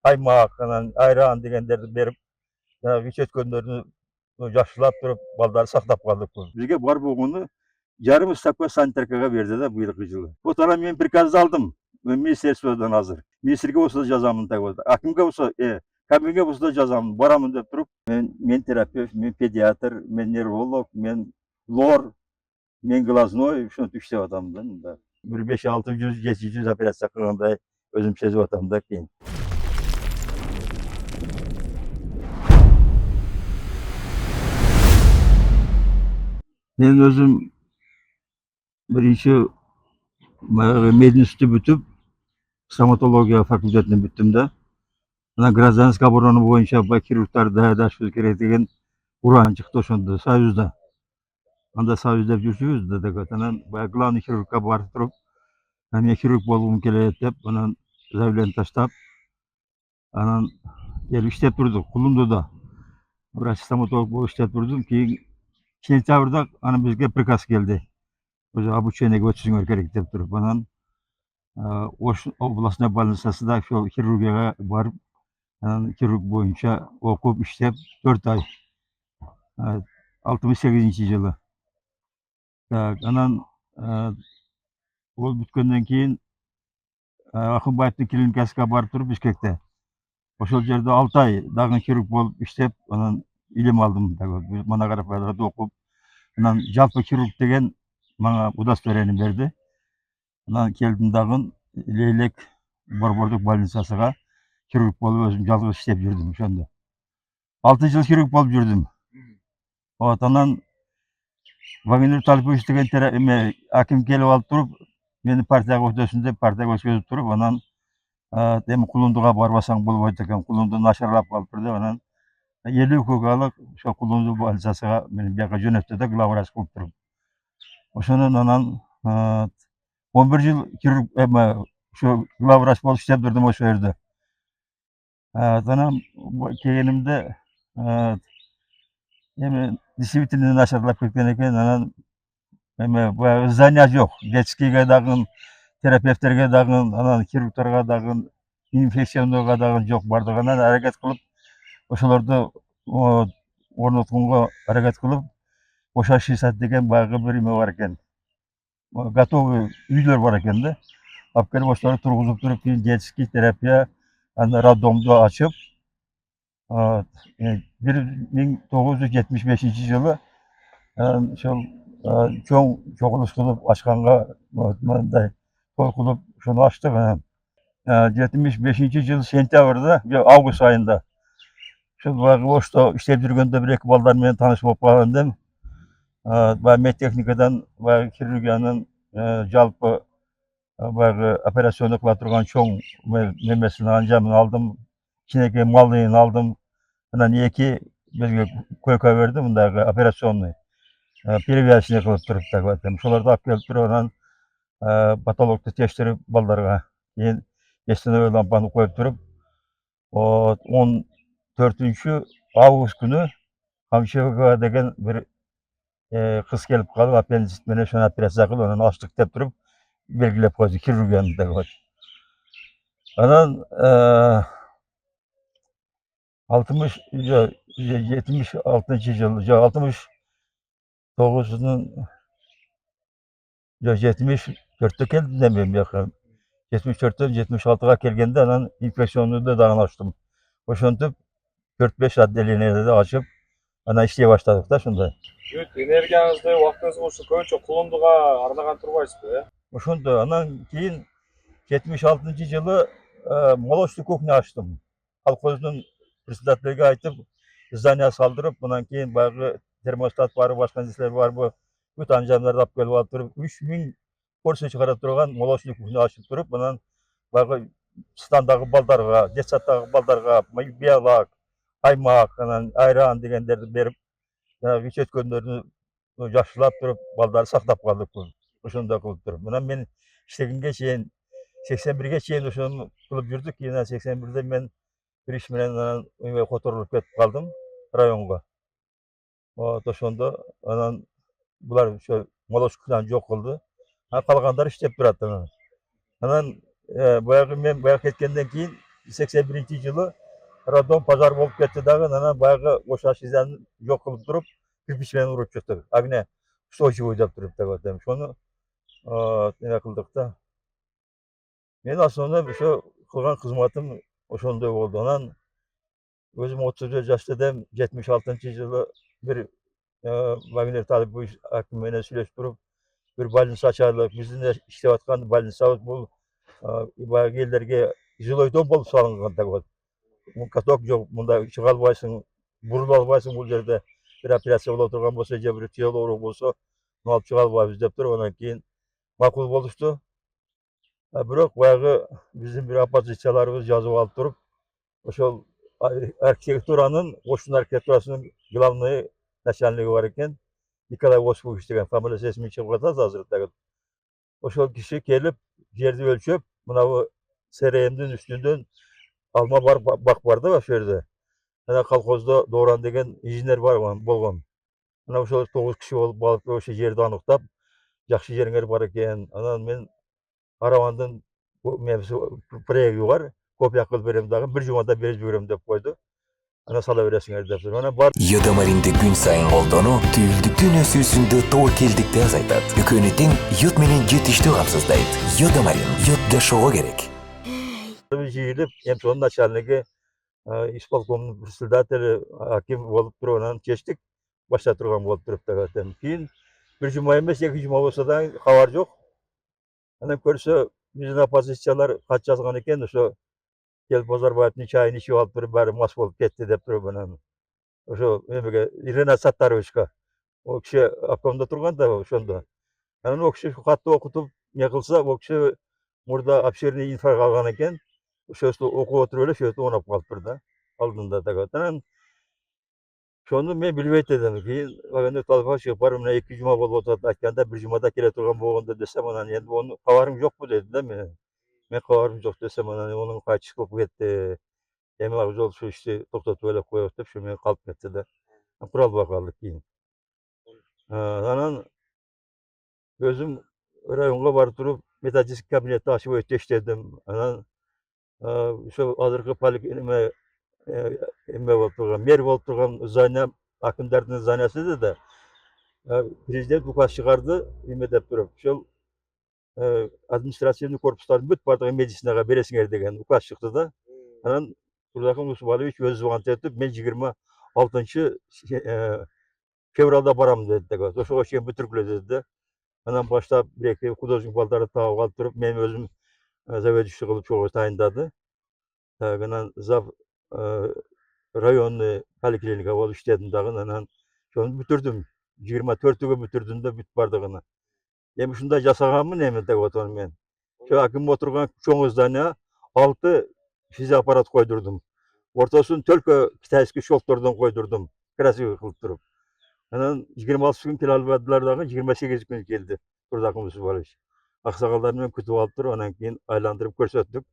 каймак анан айран дегендерди берип жанагы ич өткөндөрүнү жакшылап туруп балдарды сактап калдык. Бизге бар болгону жарым ставка санитаркага берди да быйылкы жылы. Вот анан мен приказды алдым министерстводон азыр. Министрге болсо да жазамын так вот. Акимге болсо, кабинге болсо да жазамын. Барамын деп туруп, мен терапевт, мен педиатр, мен невролог, мен лор, мен глазной ушинтип иштеп атам да мында. Бир 5-600, 700 операция кылгандай өзүм сезип атам да кийин. Мен өзүм биринчи мединститутты бүтүп, стоматология факультетин бүттүм да. Анан гражданский оборона боюнча хирургтарды даярдашыбыз керек деген уран чыкты ошондо Союзда. Анда Союзда жүрчүбүз да так вот. Анан баягы главный хирургка барып туруп, мен хирург болгум келет деп, анан заявление таштап, анан келип иштеп турдук Кулумдуда. Врач стоматолог болуп иштеп турдум. Кийин сентябрда анан бизге приказ келди. Уже обучениеге өтүшүңөр керек деп туруп, анан Ош областной больницасында ошол хирургияга барып, анан хирург боюнча окуп иштеп 4 ай. 68-жылы. Так, анан ол бүткөндөн кийин Акынбаевдин клиникасына барып туруп Бишкекте. Ошол жерде 6 ай дагы хирург болуп иштеп, анан илим алдым. Монографияларды окуп, анан жалпы хирург деген мага удостоверение берди. Анан келдим дагы Лейлек борбордук больницасына хирург болуп өзүм жалгыз иштеп жүрдүм ошондо. 6 жыл хирург болуп жүрдүм. Вот анан Вагнер Талипович деген аким келип алып туруп, мени партияга өтөсүн деп партияга өткөзүп туруп, анан эми Кулумдуга барбасаң болбойт экен, Кулумду начарлап калыптыр деп, анан 50 укугалык ошо Кулумду больницасына мени бияка жөнөттү да главврач кылып туруп. Ошондон анан 11 жыл хирург ошо главврач болуп иштеп турдум ошол жерде. Анан келгенимде эми действительно начарлап кеткен экен, анан баягы здания жок. Детскийге дагы, терапевттерге дагы, анан хирургтарга дагы, инфекционныйга дагы жок. Бардыгынан аракет кылып, ошолорду орнотконго аракет кылып, Оша 60 деген баягы бир эме бар экен. Готовый үйлөр бар экен да. Алып келип ошолорду тургузуп туруп, кийин детский терапия, анда роддомду ачып, 1975-жылы ошол чоң чогулуш кылып ачканга мындай той кылып ошону ачтык. 75-жылы сентябрда, август айында ошол баягы Ошто иштеп жүргөндө бир эки балдар менен тааныш болуп калган эдим. Баягы медтехникадан баягы хирургиянын жалпы баягы операционный кыла турган чоң немесин анжамын алдым, кичинекей малыйын алдым. Анан эки бизге койка берди, мындагы операционный, перевязочный кылып туруп так вот. Ошолорду алып келип туруп, анан патологду текшерип балдарга, кийин бестеновый лампаны коюп туруп, 14 август күнү Камчыга деген бир кыз келип калып, аппендицит менен ошону операция кылып, анан ачтык деп туруп белгилеп койду хирургияны так вот. Анан 76-жылы, 69-дун 74-тө келдим да мен бияка. 74-төн 76-га келгенде анан инфекционныйды дагы ачтым. Ошентип 4-5 отделениеде ачып, анан иштей баштадык да ошондой. Бүт энергияңызды, убактыңызды ошо көбүнчө Кулумдуга арнаган турбайсызбы, Ошондо анан кийин 76-жылы молочный кухня ачтым. Колхоздун председателиге айтып, здание салдырып, анан кийин баягы термостат бар, башка нерселер барбы, бүт анжамдарды алып келип алып туруп, 3000 порция чыгара турган молочный кухня ачып туруп, анан баягы стандагы балдарга, детсадтагы балдарга биялак, каймак, анан айран дегендерди берип, жанагы ич өткөндөрүнү жакшылап туруп, балдарды сактап калдык. Ошондой кылып туруп. Анан мен иштегенге чейин 81-ге чейин ошону кылып жүрдүк. Кийин 81-де мен бир иш менен анан которулуп кетип калдым районго. Вот ошондо анан булар ошо молочканы жок кылды. Калгандар иштеп турат анан. Анан баягы мен баягы кеткенден кийин 81 жылы радон пожар болып кетті дағы, анан баягы ошо шизаны жок кылып туруп, кирпич менен уруп чыктык. Агне устойчивый деп туруп деп атам. Шону эме кылдык да. Мен основной ошо кылган кызматым ошондой болду. Анан өзүм 34 жашта эдем, 76-жылы бир Вагнер Талипович аким менен сүйлөшүп туруп, bir больница ачайлык. Биздин иштеп аткан больницабыз бул баягы элдерге жилойдон болуп салынган да. Каток жок, мында чыга албайсың, бурула албайсың бул жерде. Бир операция боло турган болсо, же бир түйөл оору болсо, муну алып чыга албайбыз деп туруп, анан кийин макул болушту. Бирок баягы биздин бир оппозицияларыбыз жазып алып туруп, ошол архитектуранын, Оштун архитектурасынын главный начальниги бар экен, Николай Осипович деген, фамилиясы эсиме чыгып атат азыр дагы. Ошол киши келип, жерди өлчөп, мынабу СРМдин үстүндөн алма бар, бак бар да ошол жерде. Анан колхоздо Дооран деген инженер бар болгон. Анан ошол 9 киши болуп барып ошол жерди аныктап, жакшы жериңер бар экен. Анан мен Аравандын проекти бар, копия кылып берем дагы, бир жумада берип жиберем деп койду. Анан сала бересиңер деп. Анан бар Йодомаринди күн сайын колдонуу түйүлдүктүн өсүүсүндө тобокелдикти азайтат. Өкөнөттүн йод менен жетиштүү камсыздайт. Йодомарин йод жашоого керек. жыйылып, МСОнун начальниги, исполкомдун председателі, аким болуп туруп, анан чечтик, баштай турган болуп туруп деп. Кийин бир жума эмес, 2 жума болсо да кабар жок. Анан көрсө, биздин оппозициялар кат жазган экен, ошо келип Базарбаевдин чайын ичип алып туруп, баары мас болуп кетти деп туруп, анан ошо эмеге Ренат Саттаровичка, ол киши обкомдо турган да ошондо. Анан ол киши катты окутуп, не кылса, ол киши мурда обширный инфаркт алган экен. Ошосу окуп отуруп эле ошентип оноп калыптыр да, алдында да. Анан ошону мен билбейт эдим. Кийин Вагнер Талипович чыгып барып, мына 2 жума болуп атат айтканда, бир жумада келе турган болгондо десем, анан эми ону кабарың жокпу деди да мен. Мен кабарым жок десем, анан онун кайчы кылып кетти. Эми ал жол ушу ишти токтотуп эле коебуз деп, ушу менен калып кетти да. Кура албай калдык кийин. Анан өзүм районго барып туруп, методический кабинетти ачып өтө иштедим. Анан ошо азыркы эме болуп турган, мэр болуп турган здание, акимдердин зданиясы да президент указ чыгарды, эме деп туруп, ошол административный корпустардын бүт баардыгын медицинага бересиңер деген указ чыкты да. Анан Турдакын Усубалович өзү звонить этип, мен 26 февралда барам деди. Ошого чейин бүтүргүлө деди да. Анан баштап бир-эки художник балдарды таап алып туруп, мен өзүм заведующий кылып чогуу тайындады. Анан зав районный поликлиника болуп иштедим дагы. Анан ошону бүтүрдүм. 24-гө бүтүрдүм да бүт баардыгын. Эми ушундай жасаганмын эми деп атам мен. Ошо аким отурган чоң здание 6 физиоаппарат койдурдум. Ортосун только китайский шелктордон койдурдум, красивый кылып туруп. Анан 26 күн келе албадылар дагы, 28 күн келди Турдакын Усубалович. Аксакалдар менен күтүп алып туруп, анан кийин айландырып көрсөттүк.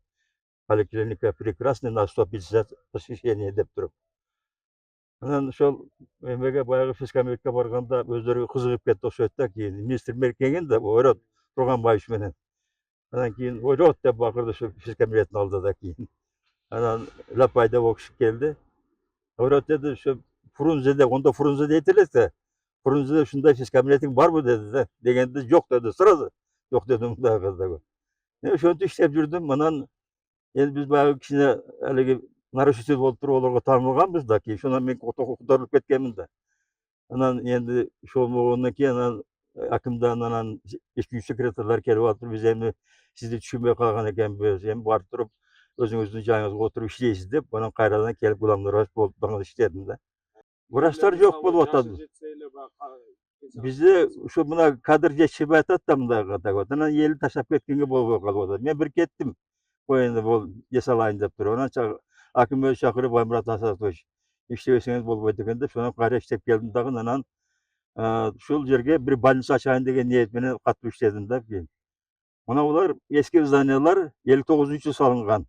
Поликлиника прекрасный, на 150 посещений деп туруп. Анан ошол эмеге баягы физкомиретке барганда өздөрү кызыгып кетти окшойт да. Кийин министр келген да, ойрот Турганбаевич менен. Анан кийин ойрот деп бакырды ошо физкомиреттин алдыда кийин. Анан Лапай деп ол киши келди. Ойрот деди, ошо Фрунзеде, ондо Фрунзе дейт эле. Фрунзеде ушундай физкомиретиң барбы деди да. Дегенде жок деди, сразу. Жок дедим дагы. Мен ошентип иштеп жүрдүм. Анан эми биз баягы кичине алиги нарушитель болуп туруп олорго таанылганбыз да, кийин ошондон мен которулуп кеткенмин да. Анан энди ошол болгондон кийин анан акимден анан ички секретарлар келип атып, биз эми сизди түшүнбөй калган экенбиз, эми барып туруп өзүңүздүн жайыңызга отуруп иштейсиз деп, анан кайрадан келип Гулам Нураев болуп дагы иштедим да. Врачтар жок болуп атат. Бизде ушу мына кадр жетишпей атат да мындайга да. Анан эли таштап кеткенге болбой калып атат. Мен бир кеттим. Коюнда бол жасалайын деп туруп. Анан аким өзү чакырып, Баймурат Асатович, иштебесеңиз болбойт экен деп, ошондон кайра иштеп келдим дагы. Анан ушул жерге бир больница ачайын деген ниет менен катуу иштедим да кийин. Мына булар эски зданиялар 59-жылы салынган.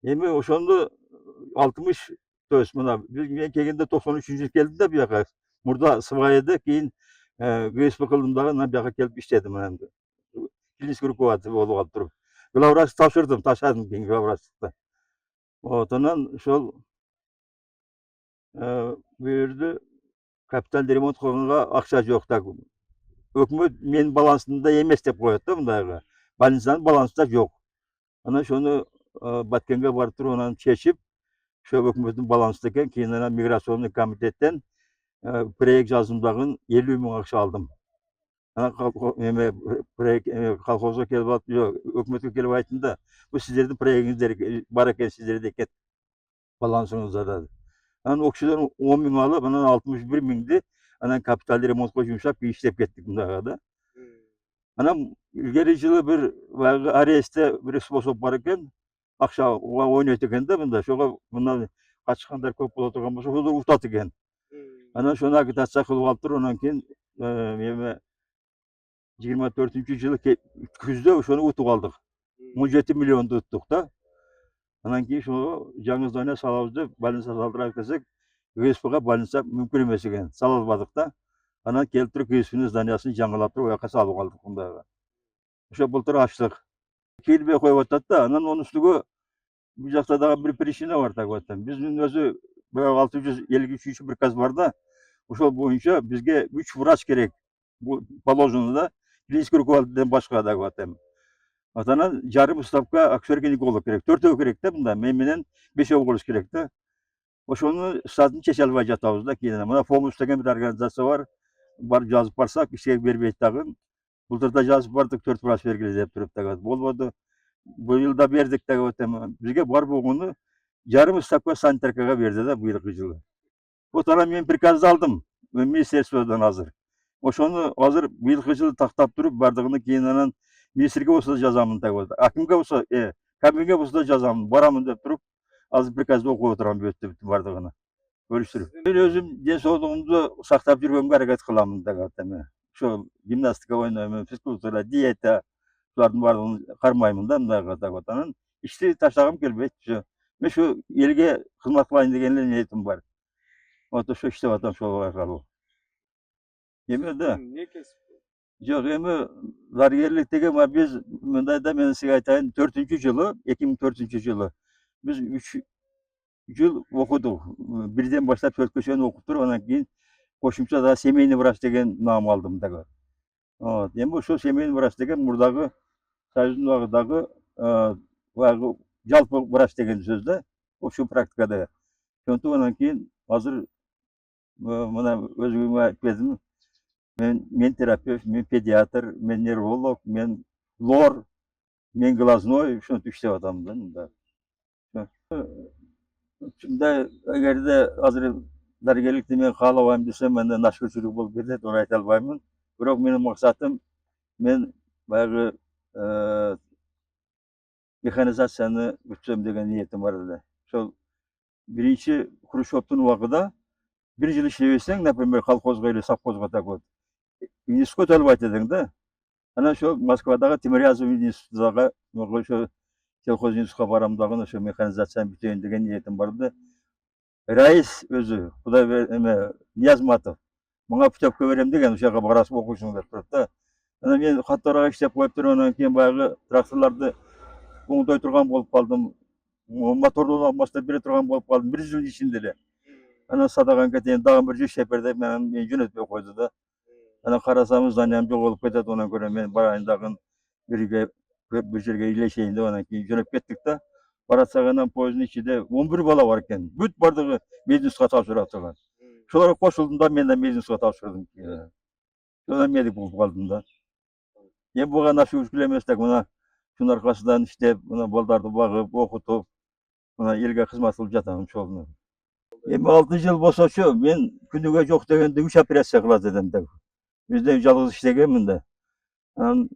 Эми ошондо 60, то есть мына мен келгенде 93-жылы келдим да буяка. Мурда СВАЭде кийин ГСП кылдым дагы, анан буяка келип иштедим анан. Клинический руководитель болуп алып туруп. Главврач тапшырдым, таштадым кийин главврачтыкты. Otanan şol bu yerде kapital ремонт кылганга акча жок так. Өкмөт менин балансымда эмес деп коет да мындайга. Больницанын балансында жок. Анан шону Баткенге барып туруп анан чечип, ошо өкмөттүн балансында экен, кийин анан миграционный комитеттен проект жазымдагын 50 000 акча алдым. Анан эме проект колхозго келип алып, жок, өкмөткө келип айттым да, бул сиздердин проектиңиздер бар экен, сиздерде экен балансыңызда. Анан о кишиден 10 000 алып, анан 61 000'di анан капиталдык ремонтко жумшап иштеп кеттик мындайга да. Анан илгери жылы бир баягы арестте бир способ бар экен, акча ойнойт экен да мында. Ошого мындан качкандар көп боло турган болсо, ошолор утат экен. Анан шону агитация кылып алып туруп, анан кийин эме 24-жылы күздө ошону утуп алдык. 17 миллионду уттук да. Анан кийин ошого жаңы здание салабыз деп больница салдырайык десек, ГСПга больница мүмкүн эмес экен. Сала албадык да. Анан келип туруп ГСПнын зданиясын жаңылап туруп, ояка салып алдык мындайга. Ошо былтыр ачтык. Келбей коюп атат да. Анан онун үстүгө бул жакта дагы бир причина бар так атам. Биздин өзү 653 приказ бар да. Ошол боюнча бизге 3 врач керек. Бул положено да. Клинический руководителден башка деп атам. Атанан жарым ставка акушер-гинеколог керек. 4 керек да мында. Мен менен 5 болуш керек да. Ошону штатын чече албай жатабыз да кийин. Мына помощь деген бир организация бар. Бар жазып барсак, иштеп бербейт дагы. Былтырда жазып бардык 4 врач бергиле деп туруп так. Болбоду. Быйыл да бердик так атам. Бизге бар болгону жарым ставка санитаркага берди да быйылкы жылы. Вот анан мен приказды алдым. Министерстводон азыр. Ошону азыр быйылкы жылы тактап туруп, бардыгын кийин анан министрге болсо да жазамын так атат. Акимге болсо, кабинге болсо да жазамын, барамын деп туруп, азыр приказды окуп отурам бүттү бардыгына. Көрүштүрүп. Мен өзүм ден соолугумду сактап жүргөнгө аракет кылам так атам. Ошо гимнастика ойнойм, физкультура, диета, булардын баардыгын кармаймын да мындайга так атат. Анан ишти таштагым келбейт. Мен ушу элге кызмат кылайын деген эле ниетим бар. Вот ошо иштеп атам ошол аркылуу. Эме да. Эмне кесип? Жок, эми дарыгерлик деген биз мындайда мен сизге айтайын, 2004 жылы биз 3 жыл окудук. Бирден баштап 4кө чейин окуп туруп, анан кийин кошумча да семейный врач деген наам алдым дагы. Вот. Эми ошол семейный врач деген мурдагы Союздун убагындагы баягы жалпы врач деген сөз да. Ошо практикада. Ошентип анан кийин азыр мына өзүңө айтып бердим. Мен терапевт, мен педиатр, мен невролог, мен лор, мен глазной, ошентип иштеп атам да мында. Мындай эгерде азыр дарыгерликти мен каалабайм десем, менде начкөчүлүк болуп кетет, аны айта албаймын. Бирок менин максатым, мен баягы механизацияны бүтсөм деген ниетим бар эле. Ошол биринчи Хрущевдун убагында 1 жыл иштебесең, например, колхозго или совхозго так вот, институтка өтө албайт эдиң да. Анан ошо Москвадагы Тимирязев институтуга, ошо колхоз институтка барам дагы, ошо механизацияны бүтөйүн деген ниетим бар да. Раис өзү, Кудайберди Ниязматов, мага путевка берем деген, ошо жака барасың окуйсуң деп туруп да. Анан мен катторага иштеп коюп туруп, анан кийин баягы тракторлорду оңдой турган болуп калдым. Моторду алмаштырып бере турган болуп калдым 1 жыл ичинде эле. Анан садаганга чейин дагы бир жешепер деп мен жөнөтпөй койду да. Анан карасам зданиям жоголуп кетет, онан көрө мен барайын дагы бир жерге илешейин деп анан кийин жөнөп кеттик да. Баратсак анан поезддун ичинде 11 бала бар экен. Бүт бардыгы мединститутка тапшыра турган. Ошолорго кошулдум да, мен да мединститутка тапшырдым. Ошондон медик болуп калдым да. Эми буга нашыгүчүлүк эмес так, мына шунун аркасынан иштеп, мына балдарды багып, окутуп, мына элге кызмат кылып жатам ошол. Эми 6 жыл болсочу мен күнүгө жок дегенде 3 операция кылат эдим да. Бизде жалгыз иштегенмин да. Анан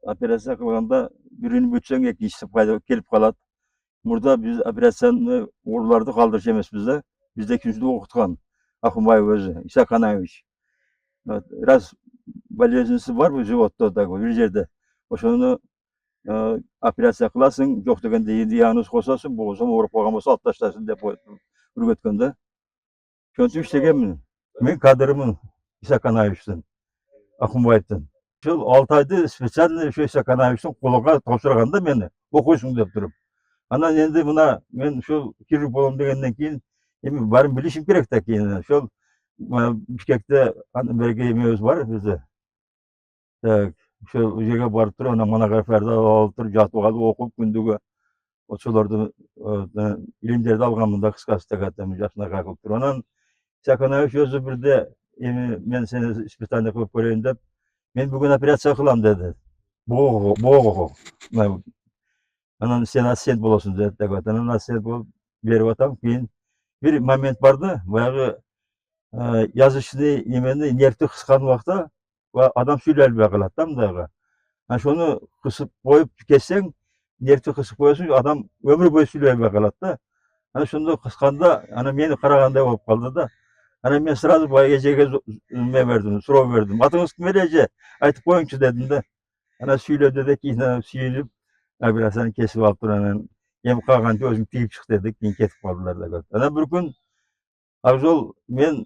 операция кылганда бирин бүтсөң экинчиси келип калат. Мурда биз операцияны ооруларды калтырчу эмеспиз да. Бизде экинчиде окуткан Ахунбаев өзү, Исаак Ананович. Раз болезненси барбы животто так бир жерде. Ошону операция кыласың, жок дегенде диагноз кососуң, болбосо ооруп калган болсо алып таштайсың деп үргөткөн да. Ошентип иштегенмин. Мен кадрымын Исаак Анановичтен, Ахунбаевден. Ошол 6 айды специально ошо Исаак Анановичтин колуга тапшырган да мени, окуйсуң деп туруп. Анан енді мына мен ушул хирург болом дегенден кийин эми баарын билишим керек да кийин. Ошол Бишкекте берги эмебиз бар бизде. Так, ошол жерге барып туруп анан монографияларды алып туруп жатып алып окуп күндүгө ошолорду илимдерди алганмын да кыскасы деп жакшынакай кылып туруп. Анан Саканович өзү бирде эми мен сени испытание кылып көрөйүн деп, мен бүгүн операция кылам деди. Боого. Анан сен ассистент болосуң деп атат. Анан ассистент болуп берип атам. Кийин бир момент бар да, баягы язычный немени нервти кыскан убакта адам сүйлөй албай калат да мындайга. Ошону кысып коюп кессең, нервти кысып коесуң, адам өмүр бою сүйлөй албай калат да. Ana ошондой кысканда, ана мени карагандай болуп калды да. Ана мен сразу баягы эжеге неме бердим, суроо бердим. Атыңыз ким эле эже? Айтып коюңчу дедим да. Ана сүйлөдү да кийин сүйүнүп, операцияны кесип алып туруп анан эми калганча өзүң тигип чык деди. Кийин кетип калдылар да. Анан бир күн ак жол мен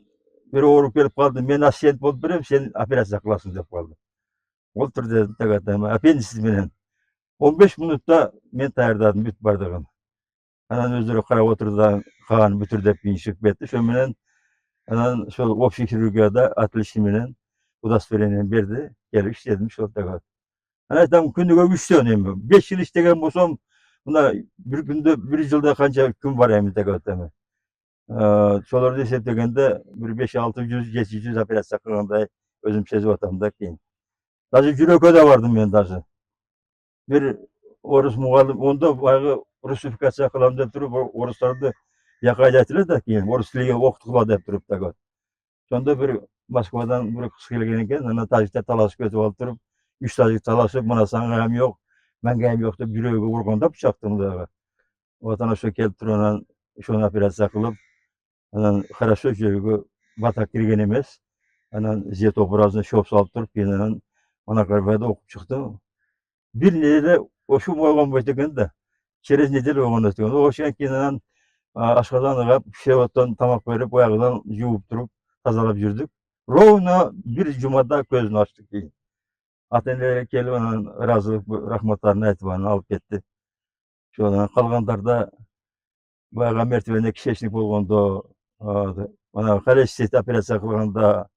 бир ооруп келип калды. Мен ассистент болуп берем, сен операция кыласың деп калды. Олтур дедим да, аппендицит менен. 15 минутта мен даярдадым бүт бардыгын. Анан өздөрү карап отурду, калган бүтүр деп кийин чыгып кетти. Ошо менен анан ошол общий хирургияда отличие менен удостоверение берди. Келип иштедим ошол да. Анан айтам күнүгө 3 жөн эми. 5 жыл иштеген болсом, мына бир күндө 1 жылда канча күн бар эми деп атам. Ошолорду эсептегенде бир 5-600, 700 операция кылгандай өзүм сезип атам да кийин. Даже жүрөккө да бардым мен даже. Бир орус мугалим, онда баягы русификация кылам деп туруп, орустарды жака айдайт эле да кийин, орус тилиге окуткула деп туруп да. Сонда бир Москвадан бир кыз келген экен, анан тажиктер талашып кетип алып туруп, 3 тажик талашып, мына сага гам жок, менге гам жок деп жүрөгүгө урган да бычакты мындайга. Вот анан ошо келип туруп анан ошону операция кылып, анан хорошо жүрөгүгө бата кирген эмес. Анан зетообразный шоп салып туруп, кийин анан монографияда окуп чыктым. Бир неделе ошо койгонбойт экен да. Через неделю койгон экен. Ошондон кийин анан ашказаны пищевоттон тамак берип, баягыдан жууп туруп, тазалап жүрдүк. Ровно бир жумада көзүн ачты кийин. Ата-энелери келип анан ыраазылык рахматтарын айтып анан алып кетти. Ошодан калгандарда баягы мертвенный кишечник болгондо, анан холецистит операция кылганда,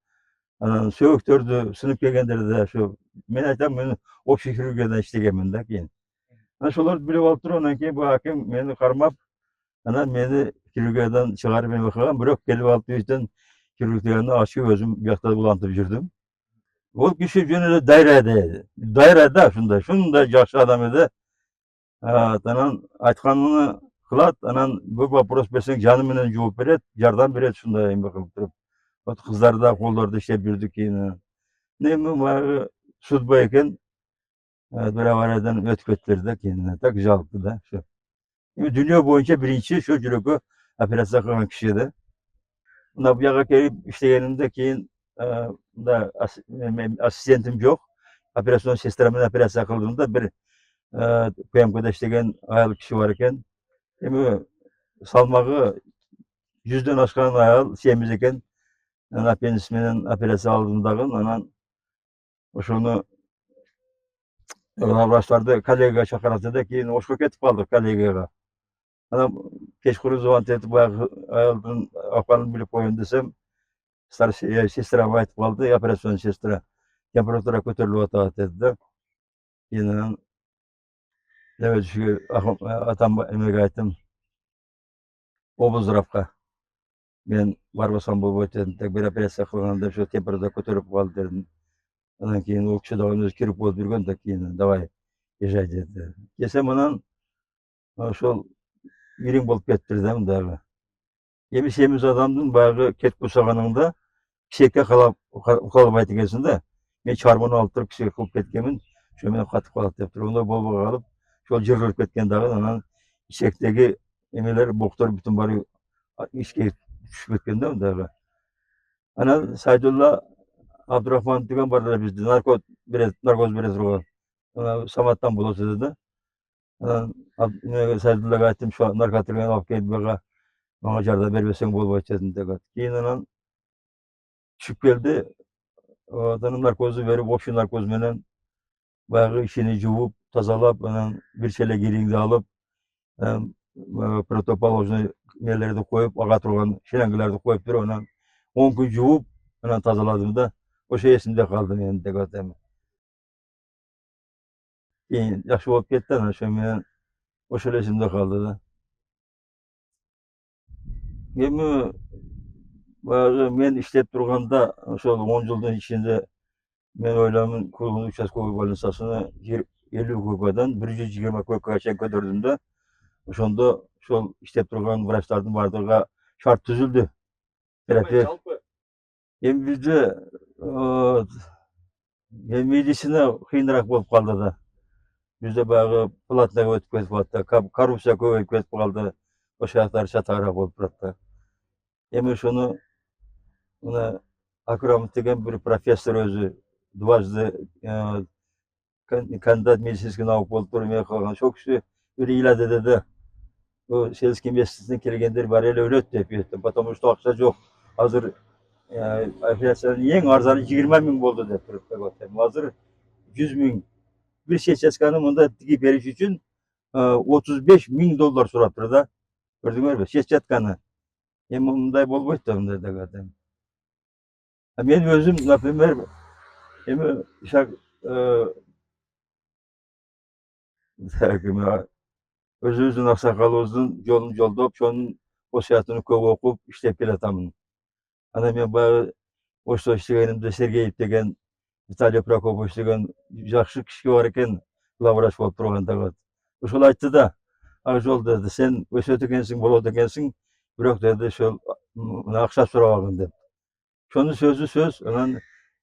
анан сөбөктөрдү сынып келгендерде ошо мен айтам, мен общий хирургияда иштегенмин да кийин. Анан ошолорду билип алып туруп, анан кийин бул аким мени кармап, анан мени хирургиядан чыгарып эме кылган, бирок келип алып үйдөн хирургияны ачып өзүм биякта улантып жүрдүм. Ол киши жөн эле дайра да, ушундай жакшы адам эди. Анан айтканын кылат, анан бир вопрос берсең жаны менен жооп берет, жардам берет, ушундай эме кылып туруп. Вот кыздар да колдорду иштеп жүрдүк кийин. Эми баягы судьба экен, бир авариядан өтүп кеттилер да кийин. Так жалко да ошо. Эми дүйнө боюнча биринчи ошо жүрөккө операция кылган киши да. Мына буяка келип иштегенимде кийин мында ассистентим жок. Операцион сестра менен операция кылдым да, бир ПМКда иштеген аял киши бар экен. Эми салмагы 100дөн ашкан аял, семиз экен. Анан аппендицит менен операция алдым дагы, анан ошону врачтарды коллега чакырат да, кийин ошко кетип калдык коллегага. Анан кечкурун звонок этип баягы аялдын акыбарын билип коеюн десем, старший сестрама айтып калды, операцион сестра, температура көтөрүлүп атат деди да. Кийин анан атам эмеге айттым, облздравка. Мен барбасам болбойт дедим, так бир операция кылганда ошо температура көтөрүлүп калды дедим. Анан кийин ол киши дагы өзү кирип болуп жүргөн да, кийин давай езжай деди. Келсем анан ошол мириң болуп кетиптир да мындагы. Эми семиз адамдын баягы кетип курсаганыңда кишекке калбайт экенсиң да. Мен чарбыны алып туруп кишекке кылып кеткенмин, ошо менен катып калат деп туруп, ондой болбой калып, ошол жыргылып кеткен дагы, анан ишектеги эмелер, боктор бүтүн баары ичке түшүп кеткен да мындагы. Анан Сайдулла Абдурахманов деген бар эле бизде, наркоз берет турган. Саматтан болот деди да. Анан Сайдуллага айттым, ошо наркотиктерди алып келип буга мага жардам бербесең болбойт дедим деп. Кийин анан түшүп келди. Анан наркозду берип, общий наркоз менен баягы ишини жууп, тазалап, анан бир челек ириңди алып, противоположный нелерди коюп, ага турган шереңгелерди коюп туруп, анан 10 күн жууп, анан тазаладым да. Ошо эсимде калды менин деп атам. Кийин жакшы болуп кетти, анан ошо менен ошол эсимде калды да. Эми баягы мен иштеп турганда, ошол 10 жылдын ичинде мен ойлоймун, клубдун участковый больницасыны 50 койкадан 120 койкага чейин көтөрдүм да. Ошондо ошол иштеп турган врачтардын бардыгыга шарт түзүлдү. Терапия. Жалпы Эми бизде медицина кыйыныраак болуп калды да. Бизде баягы платныйга өтүп кетип атты, коррупция көбөйүп кетип калды. Ошол жактар чатагыраак болуп турат да. Эми ошону мына Акрамов деген бир профессор өзү дважды кандидат медицинских наук болуп туруп эме кылган. Ошол киши бир ыйлады деди. Сельский местностьтен келгендер баары эле өлөт деп айтты, потому что акча жок. Азыр операциянын эң арзаны 20 000 болду деп туруп атам. Азыр 100 000 bir сетчатканы мында тигип бериш үчүн $35 000 сураптыр да. Көрдүңөрбү? Сетчатканы. Эми мындай болбойт да, мындай деп атам. Мен өзүм, например, эми өзүбүздүн аксакалыбыздын жолун жолдоп, ошонун осуятын көп окуп иштеп келатамын. Анан мен баягы ошто иштегенимде Сергеев деген, Виталий Прокопович деген жакшы киши бар экен, главврач болуп турган деп. Ошол айтты да, жол деди, сен өсөт экенсиң, болот экенсиң, бирок деди, ошол акча сурабагын деп. Ошонун сөзү сөз, анан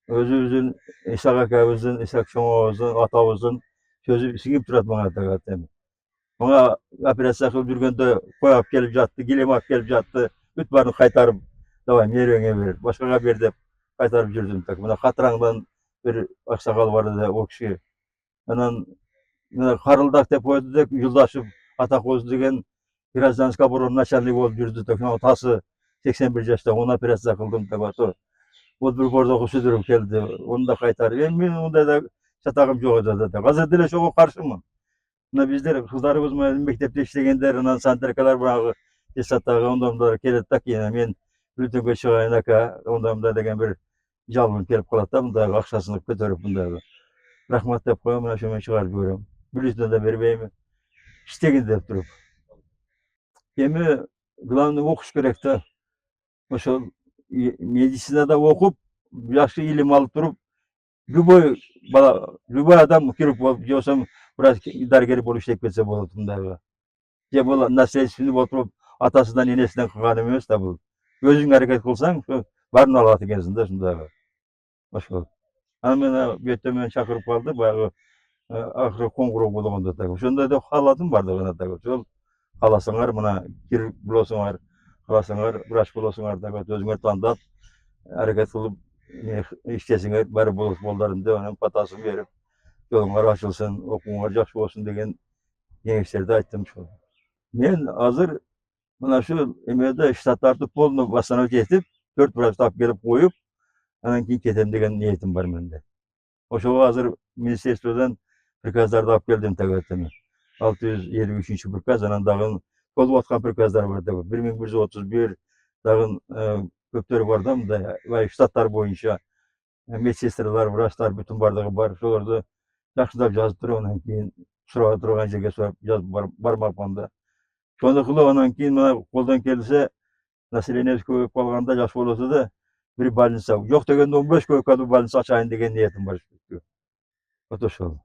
өзүбүздүн Исак акабыздын, Исак чоңобуздун, атабыздын сөзү сиңип турат мага деп атам. Мага операция кылып жүргөндө кой алып келип жатты, килем алып келип жатты, бүт баарын кайтарып, давай мереңе бер, башкага бер деп кайтарып жүрдүм так. Мына Катыраңдан бир аксакал бар эле, о киши. Анан мына Карылдак деп койду деп, Юлдашев Атакоз деген гражданский оборона начальник болуп жүрдү так. Тасы 81 жашта, оны операция кылдым деп атты. Вот бир бордогу Сүдүрүп келди, onu да кайтарып. Эми мен мындай да чатагым жок деди. Азыр деле ошого каршымын. Мына биздер кыздарыбыз менен мектепте иштегендер, анан санитаркалар баягы детсадтагы ондомдор келет да, кийин мен бюллетеньге чыгайын ака, ондомда деген бир жалобым келип калат да, мындай акчасын көтөрүп мындай. Рахмат деп коем, ошо менен чыгарып жиберем. Бюллетень да бербейм. Иштегин деп туруп. Эми главный окуш керек да. Ошол медицинада окуп, жакшы илим алып туруп, любой бала, любой адам хирург болуп, же болсо врач дарыгер болуп иштеп кетсе болот мындайга. Же бул наследственный болуп туруп, атасынан энесинен калган эмес да бул. Өзүң аракет кылсаң, баарын алат экенсиң да ушундайга. Ошол. Анан мен бүйөттө мени чакырып калды, баягы акыры коңгуроо болгондо так. Ошондой деп кааладым бардыгына так. Ошол кааласаңар, мына хирург болосуңар, кааласаңар врач болосуңар так, өзүңөр тандап аракет кылып иштесеңер баары болот болдарым деп, анан батасын берип, жолуңар ачылсын, окууңар жакшы болсун деген кеңештерди айттым ошол. Мен азыр мына ушул эмеде штаттарды полный восстановить этип, 4 врачты алып келип коюп, анан кийин кетем деген ниетим бар менде. Ошого азыр министерстводон приказдарды алып келдим так атам. 653 приказ, анан дагы толуп аткан приказдар бар деп. 1131 дагы көптөрү бар да, мындай штаттар боюнча медсестралар, врачтар бүтүн бардыгы бар. Ошолорду жакшылап жазып туруп, анан кийин сурап турган жерге сурап жазып бармакмын да. Ошону кылып, анан кийин мына колдон келсе, население көбөйүп калганда жакшы болосу да, бир больница, жок дегенде 15 койкалуу больница ачайын деген ниетим бар. Вот ошол.